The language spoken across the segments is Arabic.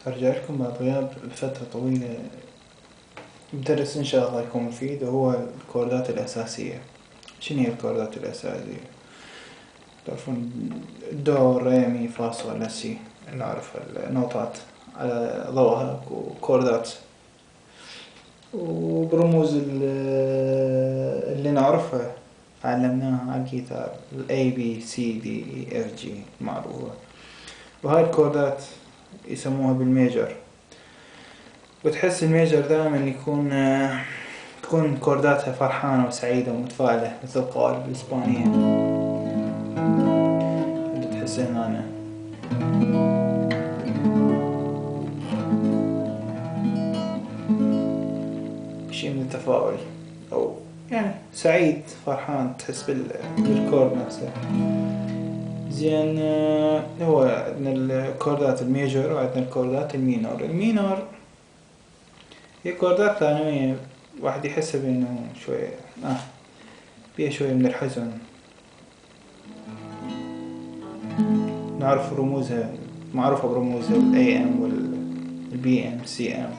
أرجع لكم بعد غياب فترة طويلة بدرس إن شاء الله يكون مفيد، وهو الكوردات الأساسية. شنو هي الكوردات الأساسية؟ تعرفون دو ري مي فا صول لا سي، نعرف النوتات على ضوءها وكوردات، وبرموز اللي نعرفها علمناها على الجيتار، ال A B C D E F G معروفة. وهاي الكوردات يسموها بالميجر، وتحس الميجر دائما تكون كورداتها فرحانة وسعيدة ومتفائلة مثل القوالب الإسبانية اللي تحسين أنا. شي من التفاؤل، أو يعني سعيد فرحان، تحس بالكورد نفسه. زين، هو عندنا الكوردات الميجر وعندنا الكوردات المينور. المينور هي كوردات ثانوية، واحد يحس بأنه شوية فيها شوية من الحزن. نعرف رموزها، معروفة برموزها ال AM وال BM CM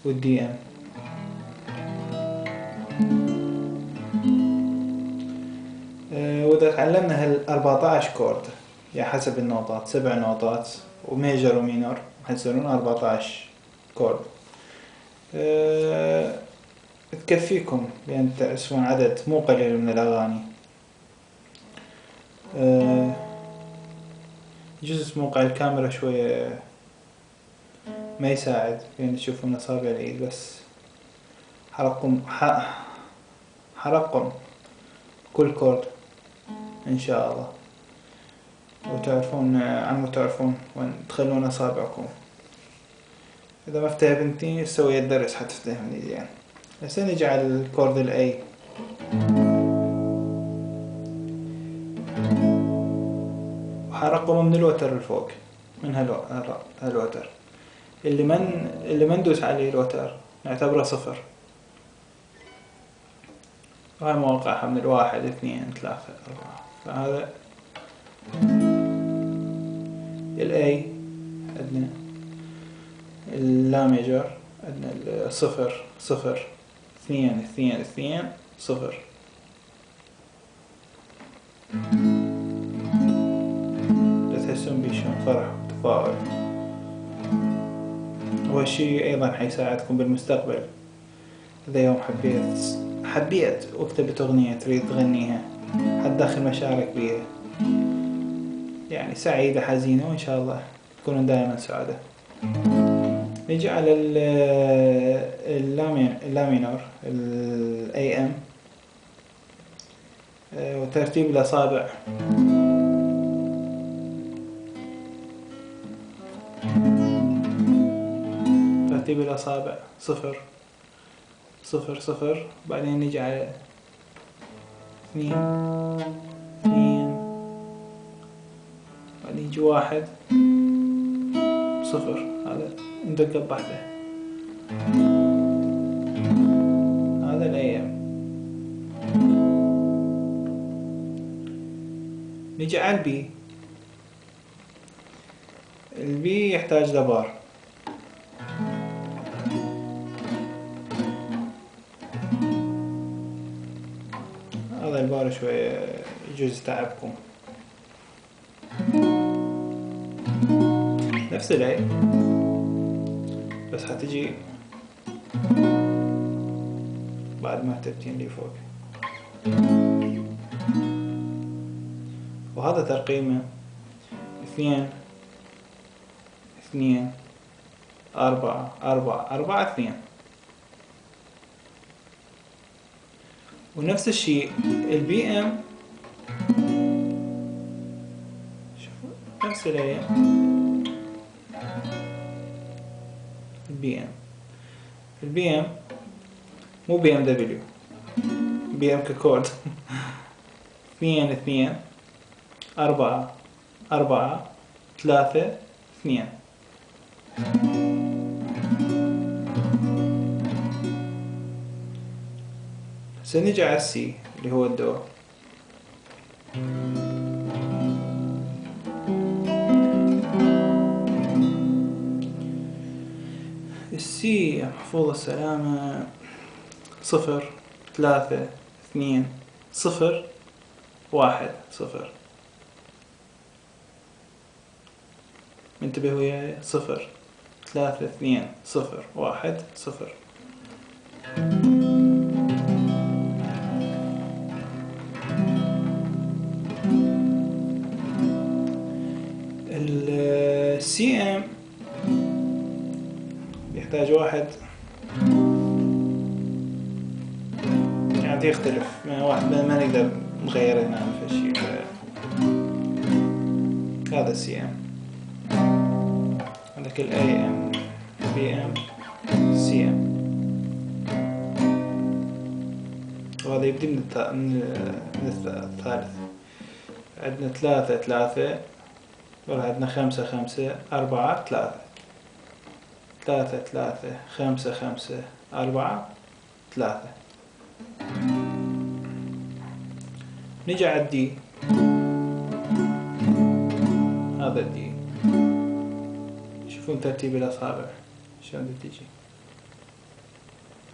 وال DM. وإذا تعلمنا هال14 كورد، يعني حسب النوتات 7 نوتات، وميجر ومينور يصيرون 14 كورد. تكفيكم بأن تعزفون عدد مو قليل من الأغاني. يجوز موقع الكاميرا شوية ما يساعد بأن تشوفون أصابع الإيد، بس حرقكم كل كورد إن شاء الله، وتعرفون وين تخلون أصابعكم. إذا ما افتهمتني سوي الدرس حتفتهمني زين. هسه نجي على الكورد الأي. وحرقهم من الوتر الفوق، من هالوتر اللي ما ندوس عليه الوتر نعتبره صفر. وهاي مواقعها من 1 2 3 4. فهذا الأي عندنا اللا ميجر، عندنا الصفر 0 2 2 2 0. تحسون بشون فرح وتفاؤل. وهالشي أيضا حيساعدكم بالمستقبل. إذا يوم حبيت وكتبت أغنية تريد تغنيها، حتدخل مشاعرك بيها، يعني سعيدة حزينة، وإن شاء الله تكونون دائما سعادة. نجي على اللا مينور ال AM، وترتيب الأصابع. ترتيب الأصابع 0 0 0. بعدين نجي على 2 2. بعدين يجي 1 0. هذا ندقة بحده. هذا الأيام. نجي على البي يحتاج دبار. هذا البار شوية يجوز تعبكم. نفس الأي، بس حتجي بعد ما تبتين لي فوق. وهذا ترقيمه 2 2 4 4 4 2. ونفس الشيء البي ام، شوفوا نفس الايام. البي ام مو بي ام دبليو، بي ام ككود. 2 2 4 4 3 2. سنجي على السي اللي هو الدو. سي محفوظ السلامة 0 3 2 0 1 0. انتبه وياي، 0 3 2 0 1 0. السي ام يحتاج واحد يعني يختلف واحد، ما نقدر نغير هنا في الشيء. هذا السي ام، عندك الاي ام بي ام سي ام، وهذا يبدي من الثالث. عندنا 3 3 وعندنا 5 5 4 3 3 3 5 5 4 3. نجي على الدي، هذا الدي شوفون ترتيب الأصابع شلون تجي.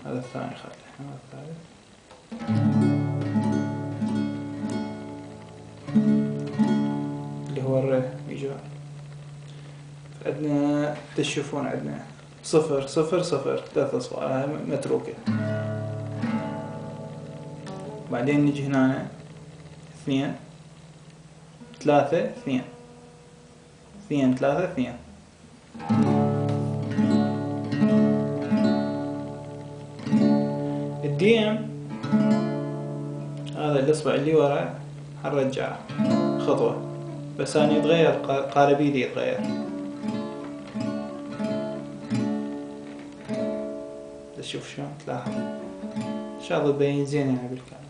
هذا الثاني، خلي هذا الثالث. اللي هو الري يجوا. عندنا تشوفون عندنا 0 0 0 3 أصفار متروكة. بعدين نجي هنا 2 3 2 2 3 2. الدي ام هذا الإصبع اللي ورا حنرجعه خطوة، بس أنا يتغير قالب ايدي يتغير. شوف شلون تلاحظ، ان شاء الله تبين زين يعني بالكاميرا.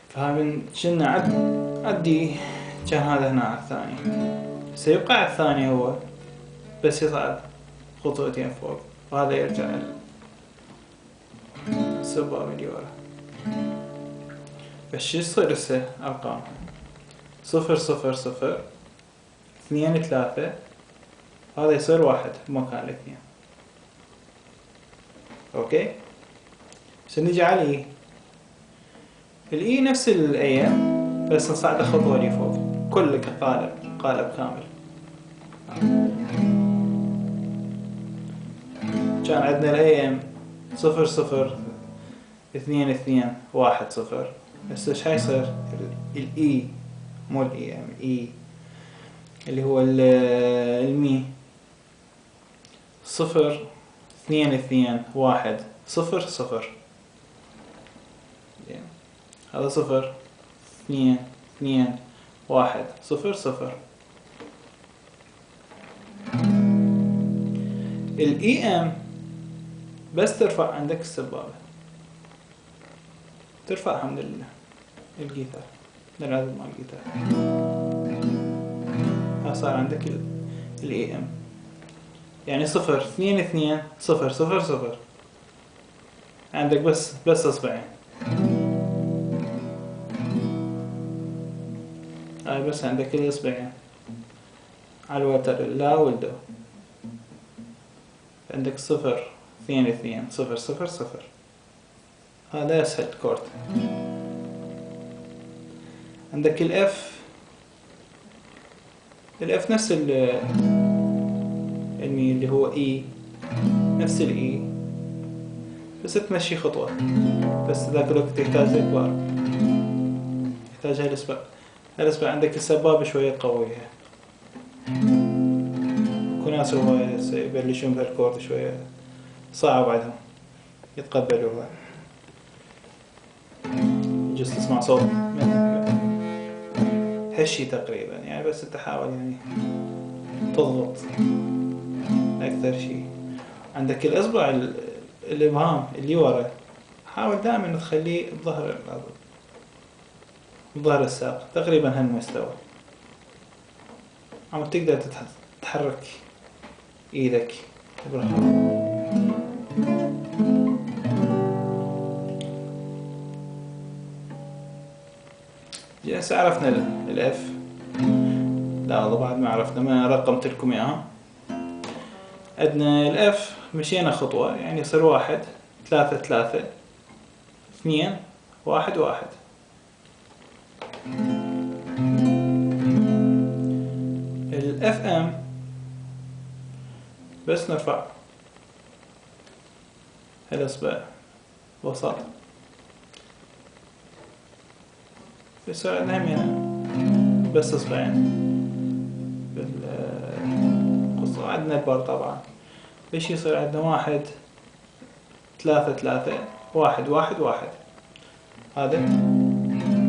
فهذا شلنا عدي كان هذا هنا على الثاني، سيبقى على الثاني هو بس يصعد خطوتين فوق، وهذا يرجع السبابة اللي ورا. بس شو يصير هسه ارقام 0 0 0 2 3، هذا يصير 1 بمكان الاثنين. اوكي، بس نجي على الاي. الاي نفس الاي بس نصعد خطوة لي فوق، كل قالب كامل. كان عندنا الاي ام 0 0 2 2 1 0، بس ايش حيصير الاي، مو الاي ام، الاي اللي هو المي 0 2 2 1 0 0. هذا 0 2 2 1 0 0. الاي ام بس ترفع عندك السبابة، ترفعها من الجيتار، من العدد مع الجيتار. ها صار عندك الاي ام، يعني 0 2 2 0 0 0. عندك بس اصبعين، هاي بس عندك الاصبعين على الوتر اللا والدو. عندك 0 2 2 0 0 0. هذا اسهل كورد. عندك الاف نفس المي اللي هو اي، نفس الاي بس تمشي خطوة، بس ذاك الوقت يحتاج اكبر، يحتاج هالاسبوع عندك السبابة شوية تقويها. كل ناس هو يبلشون بهالكورد شوية صعب عندهم يتقبلوها، يجوز تسمع صوت هالشي تقريبا يعني، بس تحاول يعني تضغط أكثر شي. عندك الإصبع الإبهام اللي ورا، حاول دائما تخليه بظهر الساق تقريبا هالمستوى، عم تقدر تحرك ايدك براحتك. هسه عرفنا الاف. لا والله بعد ما عرفنا، ما رقمت لكم اياها. عندنا الاف مشينا خطوة يعني يصير 1 3 3 2 1 1. الاف ام بس نرفع هالإصبع وسط يصير عندنا هم هنا بس إصبعين بالقصة. عندنا البر طبعا ليش يصير عندنا 1 3 3 1 1 1 هذا